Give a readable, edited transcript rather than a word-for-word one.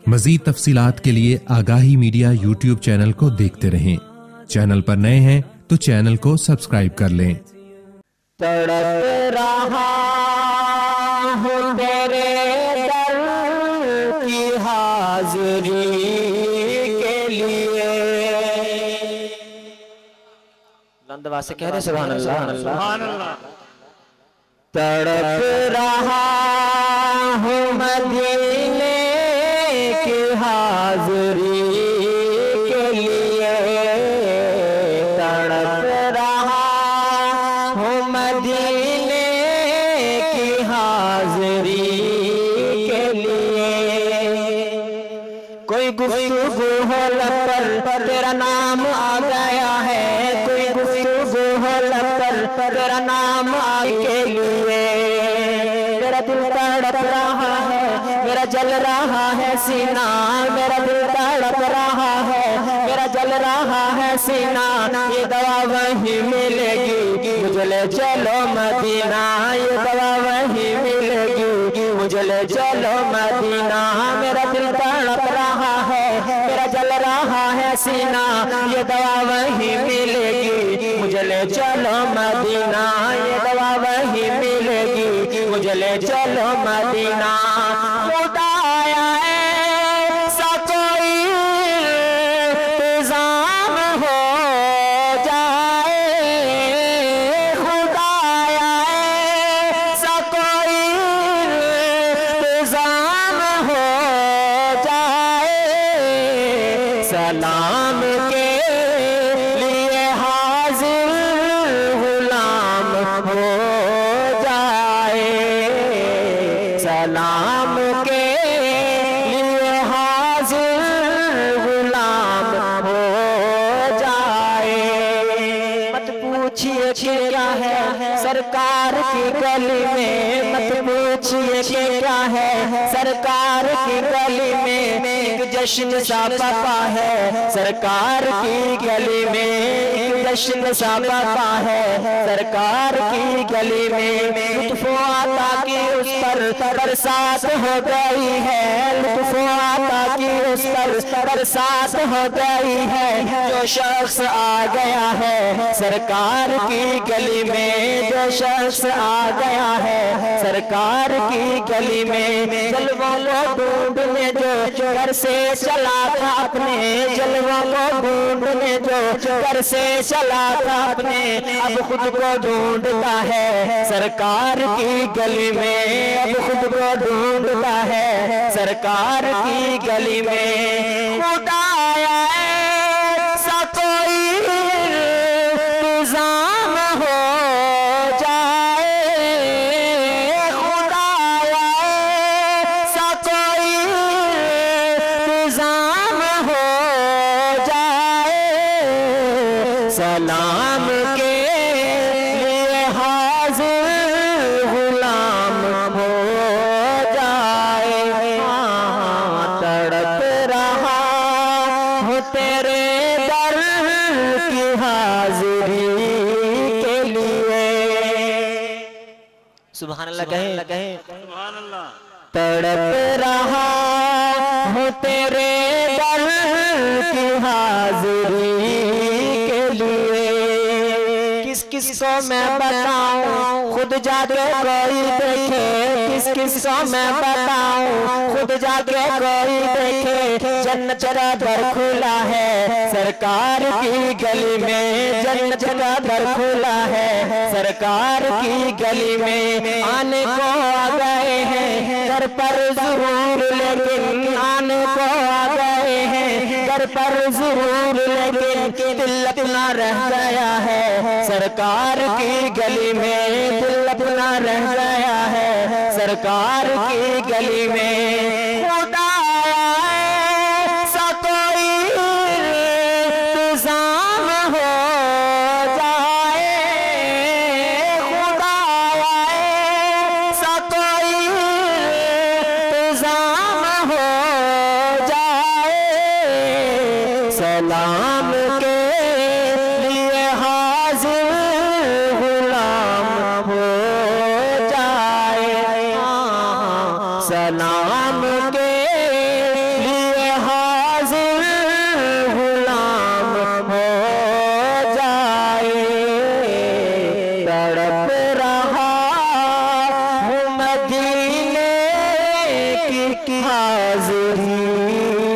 मजीद तफसीलात के लिए आगाही मीडिया यूट्यूब चैनल को देखते रहें। चैनल पर नए हैं तो चैनल को सब्सक्राइब कर लें। तड़प रहा हूँ तेरे दर की हाज़िरी के लिए। लंदवा से कह रहे सुभान अल्लाह सुभान अल्लाह। तड़प रहा हूँ मदीने की हाज़िरी के लिए। तड़प रहा हूँ मदीने की हाज़िरी के लिए। कोई गुफ्तगू हो लब पर तेरा नाम आ गया है। कोई गुफ्तगू हो लब पर तेरा नाम के लिए। मेरा दिल तड़प रहा है, मेरा जल रहा है सीना। मेरा दिल तड़प रहा है, मेरा जल रहा है सीना। ये दवा वहीं मिलेगी, मुझे ले चलो मदीना। ये दवा वहीं मिलेगी, मुझे ले चलो मदीना। मेरा दिल तड़प रहा है, मेरा जल रहा है सीना। ये दवा वहीं मिलेगी, मुझे ले चलो मदीना। ये दवा वहीं मिलेगी, मुझे ले चलो मदीना। खुदा आया ऐसा कोई इंतज़ाम हो जाए। खुदा आया ऐसा कोई इंतज़ाम हो जाए। सलाम के लिए हाजिर गुलाम हो जाए। सलाम के लिए हाजिर गुलाम हो जाए। मत पूछिए कि क्या है सरकार की गली में। मत पूछिए कि क्या है सरकार की गली में। एक जश्न सा पापा है सरकार की गली में। एक जश्न सा पापा है सरकार की गली में। लुत्फ़ो आता की उस पर बरसात हो गई है। लुत्फ़ो आता की उस पर बरसात हो गई है। जो शख्स आ गया है सरकार की गली में। जो शख्स आ गया है सरकार की गली में। जलवों को ढूंढने जो घर से चला था अपने। जलवों को ढूंढने जो घर से चला था अपने। अब खुद को ढूंढता है सरकार की गली में। अब खुद को ढूंढता है सरकार की गली में। खुदा आया ऐसा कोई इंतज़ाम हो जाए। खुदा आया ऐसा कोई इंतज़ाम हो जाए। सलाम के लिए हाजिर गुलाम हो जाए। तड़प रहा हूँ तेरे दर की हाजिरी के लिए। सुभान अल्लाह कहें सुभान अल्लाह। तड़प रहा हूँ तेरे दर की हाजिरी के लिए। किस किस को मैं बताऊं खुद जाके कोई देखे। किस किस को मैं बताऊं खुद जाके कोई देखे। जन्नत का दर खुला है सरकार की गली में। जन्नत का दर खुला है सरकार की गली में। आने को आ गए हैं घर पर जरूर, लेकिन आने को आ गए हैं घर पर जरूर, लेकिन दिल अपना रह गया है सरकार की गली में। दिल अपना रह गया है सरकार की गली में। खुदा आया ऐसा कोई इंतज़ाम हो जाए। खुदा आया ऐसा कोई इंतज़ाम हो जाए। सलाम के लिए हाजिर गुलाम हो जाए। सलाम के लिए हाज़िरी